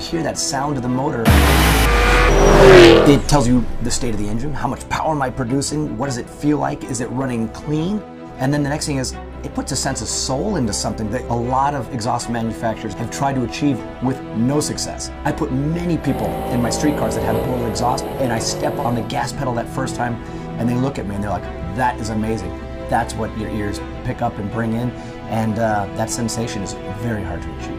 hear that sound of the motor. It tells you the state of the engine, how much power am I producing, what does it feel like, is it running clean? And then the next thing is, it puts a sense of soul into something that a lot of exhaust manufacturers have tried to achieve with no success. I put many people in my street cars that have Borla exhaust, and I step on the gas pedal that first time, and they look at me and they're like, that is amazing. That's what your ears pick up and bring in, and that sensation is very hard to achieve.